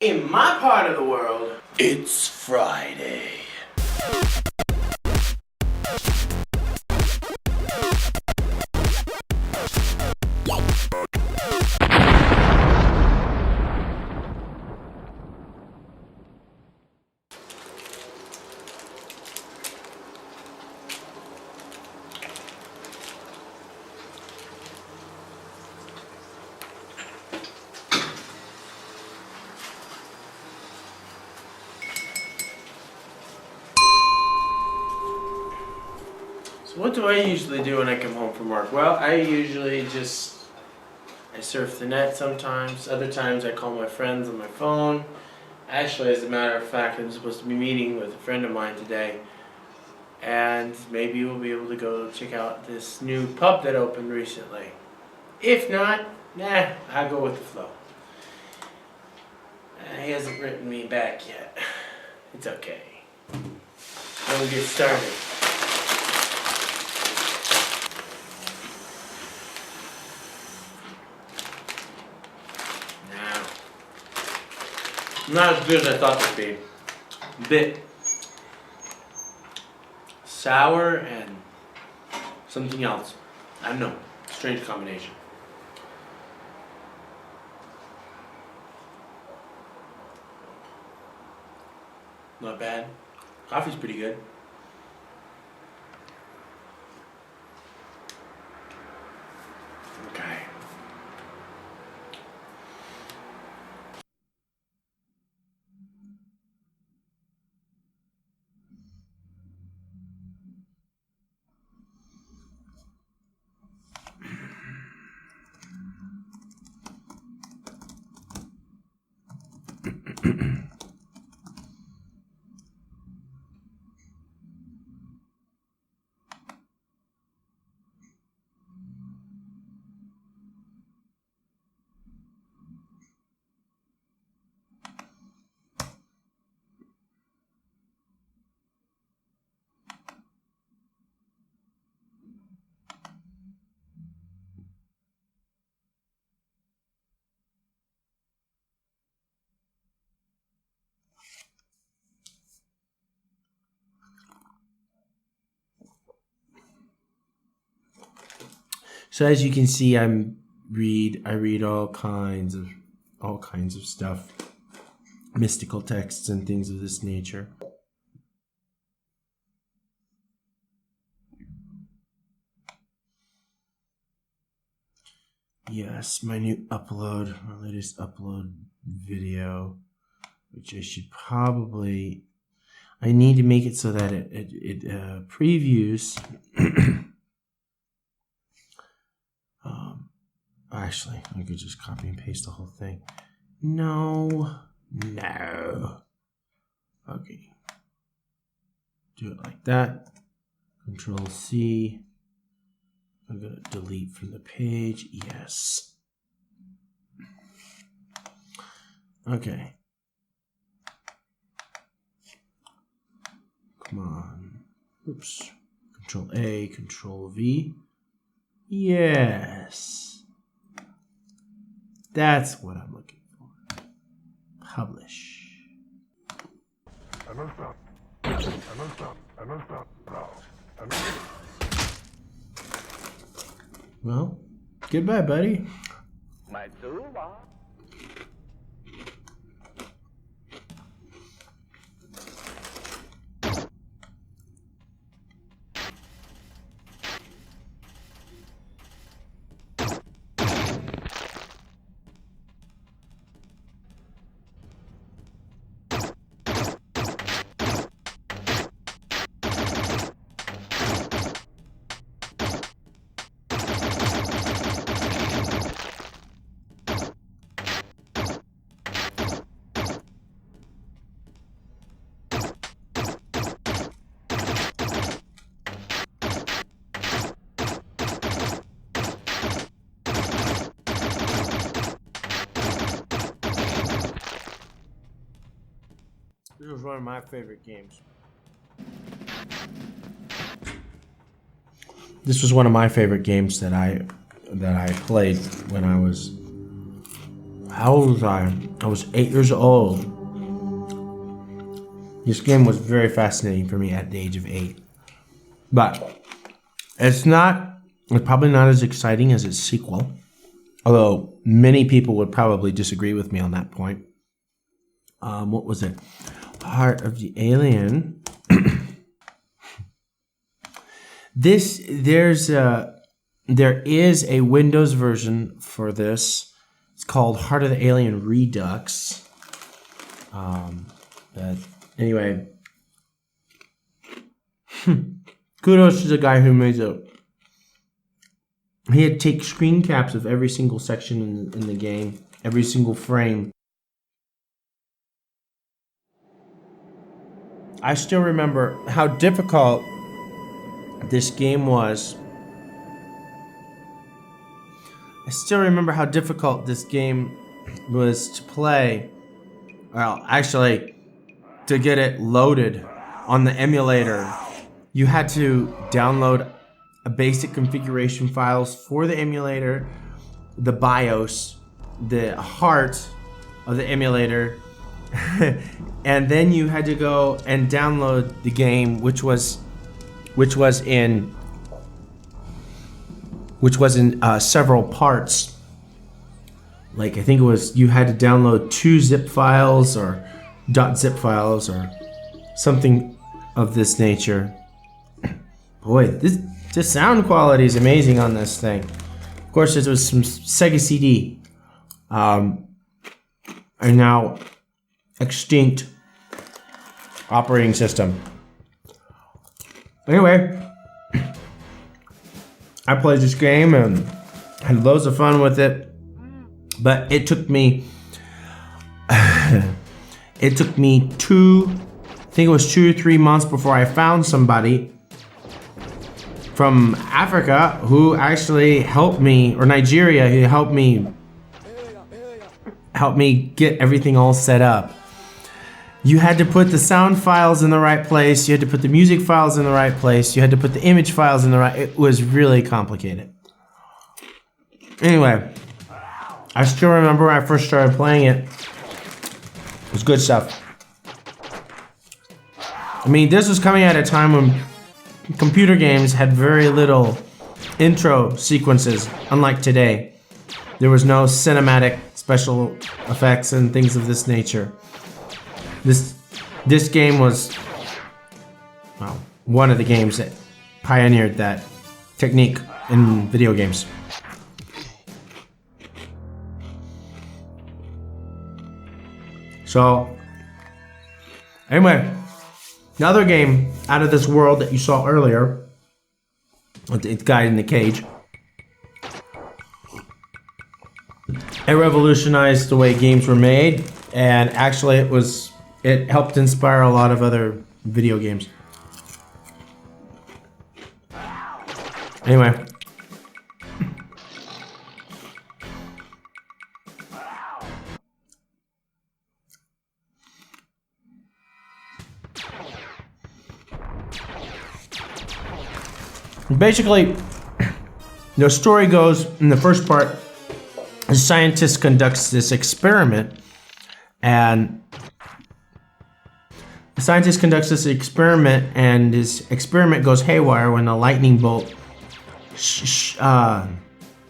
In my part of the world, it's Friday. So what do I usually do when I come home from work? Well, I usually I surf the net sometimes. Other times I call my friends on my phone. Actually, as a matter of fact, I'm supposed to be meeting with a friend of mine today. And maybe we'll be able to go check out this new pub that opened recently. If not, I'll go with the flow. He hasn't written me back yet. It's okay. We'll get started. Not as good as I thought they'd be. A bit sour and something else. I don't know. Strange combination. Not bad. Coffee's pretty good. Okay. So as you can see, I read all kinds of stuff, mystical texts and things of this nature. Yes, my latest upload video, which I need to make it so that it previews. Actually, I could just copy and paste the whole thing. No. Okay. Do it like that. Control C. I'm going to delete from the page. Yes. Okay. Come on. Oops. Control A, Control V. Yes. That's what I'm looking for. Publish. Well, goodbye, buddy. This was one of my favorite games. This was one of my favorite games that I played when I was How old was I? I was 8 years old. This game was very fascinating for me at the age of 8. But it's probably not as exciting as its sequel. Although many people would probably disagree with me on that point. What was it? Heart of the Alien. There is a Windows version for this. It's called Heart of the Alien Redux. But anyway, kudos to the guy who made it. He had to take screen caps of every single section in the game, every single frame. I still remember how difficult this game was. I still remember how difficult this game was to play. Well, actually, to get it loaded on the emulator, you had to download a basic configuration files for the emulator, the BIOS, the heart of the emulator, and then you had to go and download the game, which was in several parts. Like, I think it was, you had to download 2 zip files or .zip files or something of this nature. Boy, the sound quality is amazing on this thing. Of course, it was some Sega CD, and now extinct operating system. Anyway, I played this game and had loads of fun with it. But it took me, I think it was 2 or 3 months before I found somebody from Africa who actually helped me, or Nigeria, who helped me get everything all set up. You had to put the sound files in the right place, you had to put the music files in the right place, you had to put the image files in the right, it was really complicated. Anyway, I still remember when I first started playing it. It was good stuff. I mean, this was coming at a time when computer games had very little intro sequences, unlike today. There was no cinematic special effects and things of this nature. This game was, well, one of the games that pioneered that technique in video games. So, anyway, another game out of this world that you saw earlier, with the guy in the cage. It revolutionized the way games were made, and actually it helped inspire a lot of other video games. Anyway. Basically, the story goes in the first part, a scientist conducts this experiment, and the scientist conducts this experiment, and his experiment goes haywire when a lightning bolt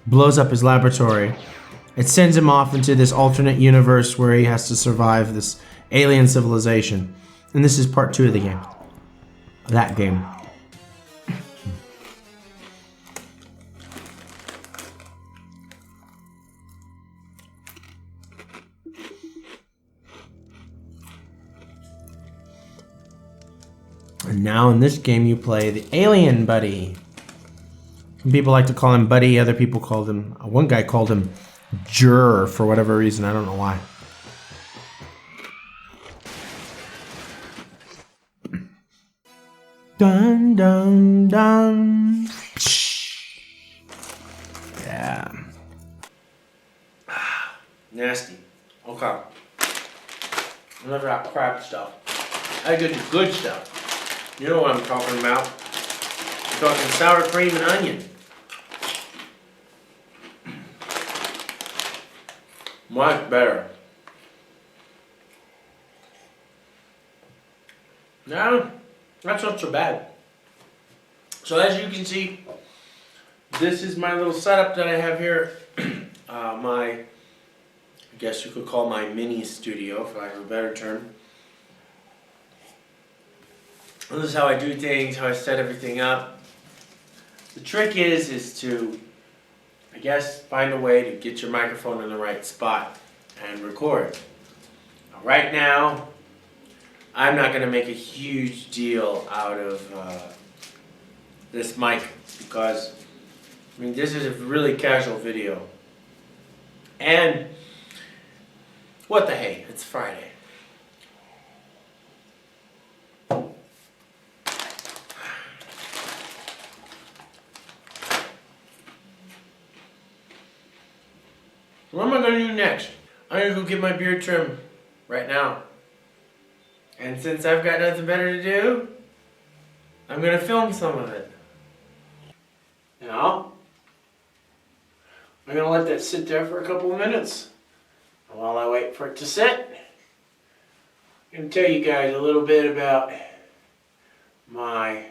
blows up his laboratory. It sends him off into this alternate universe where he has to survive this alien civilization. And this is part 2 of the game. That game. And now in this game you play the alien buddy. Some people like to call him Buddy, other people called him, one guy called him Jur for whatever reason, I don't know why. Dun dun dun. Yeah. Nasty. Okay. Enough of that crap stuff. I get the good stuff. You know what I'm talking about. I'm talking sour cream and onion. Much better. No, that's not so bad. So as you can see, this is my little setup that I have here. I guess you could call my mini studio, for lack of a better term. This is how I do things, how I set everything up. The trick is to, I guess, find a way to get your microphone in the right spot and record. Now, right now, I'm not going to make a huge deal out of this mic because, I mean, this is a really casual video. And what the hey, it's Friday. What am I going to do next? I'm going to go get my beard trimmed right now. And since I've got nothing better to do, I'm going to film some of it. Now, I'm going to let that sit there for a couple of minutes. And while I wait for it to sit, I'm going to tell you guys a little bit about my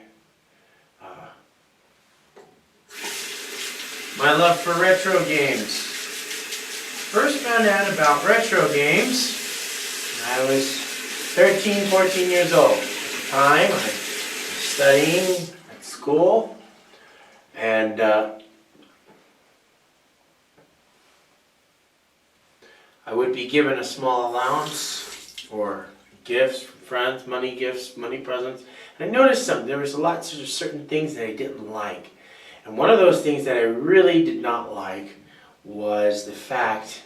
love for retro games. First found out about retro games when I was 13, 14 years old. At the time, I was studying at school, and I would be given a small allowance for gifts from friends, money gifts, money presents. And I noticed something. There was lots of certain things that I didn't like. And one of those things that I really did not like was the fact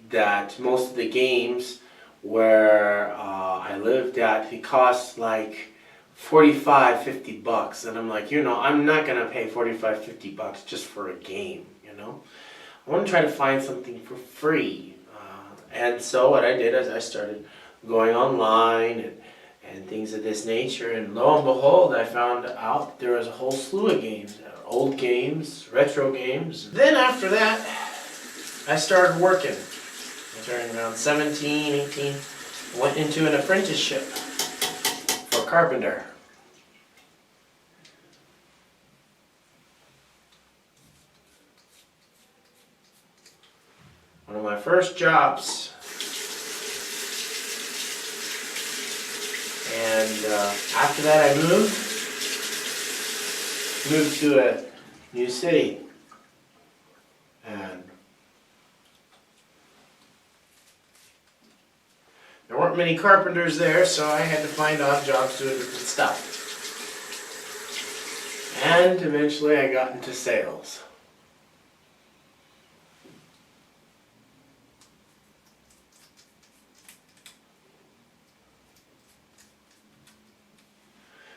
that most of the games where I lived at, they cost like $45, $50. And I'm like, you know, I'm not going to pay $45, $50 just for a game, you know. I want to try to find something for free. And so what I did is I started going online and things of this nature. And lo and behold, I found out there was a whole slew of games. Old games, retro games. Then after that, I started working. I turned around 17, 18, went into an apprenticeship for a carpenter. One of my first jobs. And after that I moved to a new city. And there weren't many carpenters there, so I had to find odd jobs doing different stuff. And eventually I got into sales.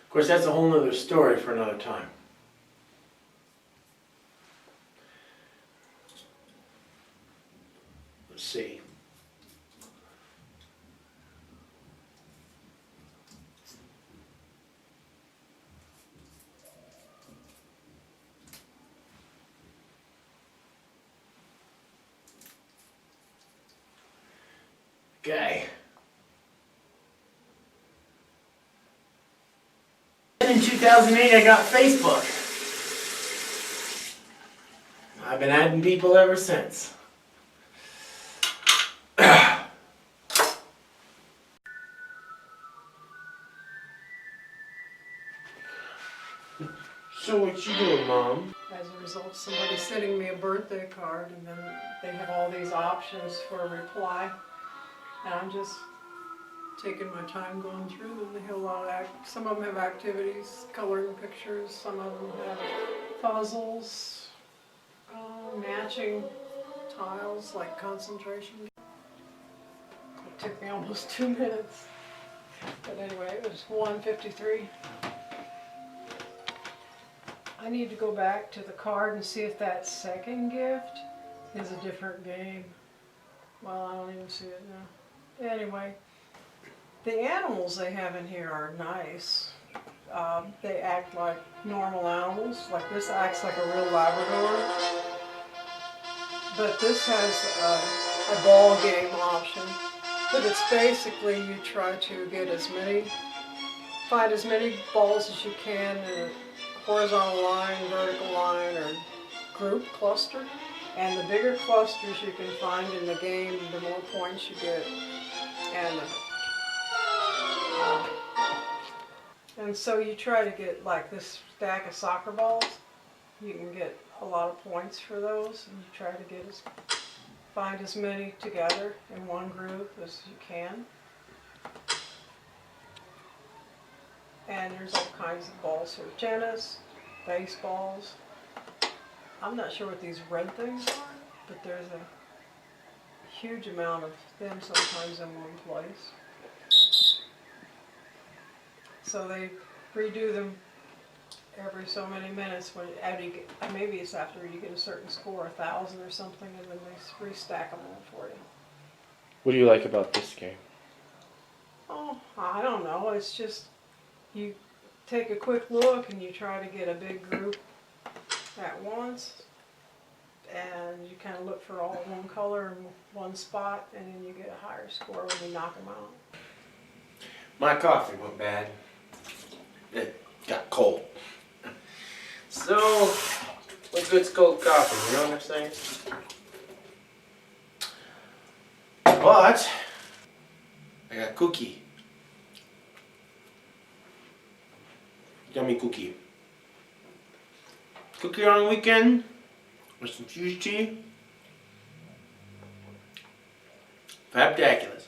Of course, that's a whole other story for another time. Let's see. Okay. In 2008, I got Facebook. I've been adding people ever since. So what you doing, Mom? As a result, somebody sending me a birthday card, and then they have all these options for a reply. And I'm just taking my time going through them. They have a lot of some of them have activities, coloring pictures. Some of them have puzzles, matching tiles like concentration. It took me almost 2 minutes. But anyway, it was 1:53. I need to go back to the card and see if that second gift is a different game. Well, I don't even see it now. Anyway, the animals they have in here are nice. They act like normal animals. Like this acts like a real Labrador. But this has a ball game option. But it's basically you try to get find as many balls as you can in a horizontal line, vertical line, or group cluster. And the bigger clusters you can find in the game, the more points you get. And so you try to get like this stack of soccer balls. You can get a lot of points for those, and you try to find as many together in one group as you can. And there's all kinds of balls for tennis, baseballs. I'm not sure what these red things are, but there's a huge amount of them sometimes in one place. So they redo them every so many minutes. Maybe it's after you get a certain score, 1,000 or something, and then they restack them all for you. What do you like about this game? Oh, I don't know. It's just you take a quick look and you try to get a big group at once, and you kind of look for all one color in one spot, and then you get a higher score when you knock them out. My coffee went bad. It got cold. So, what good's cold coffee? You know what I'm saying? But I got cookie. Yummy cookie. Cookie on the weekend with some Fuchsia tea. Fabtaculous.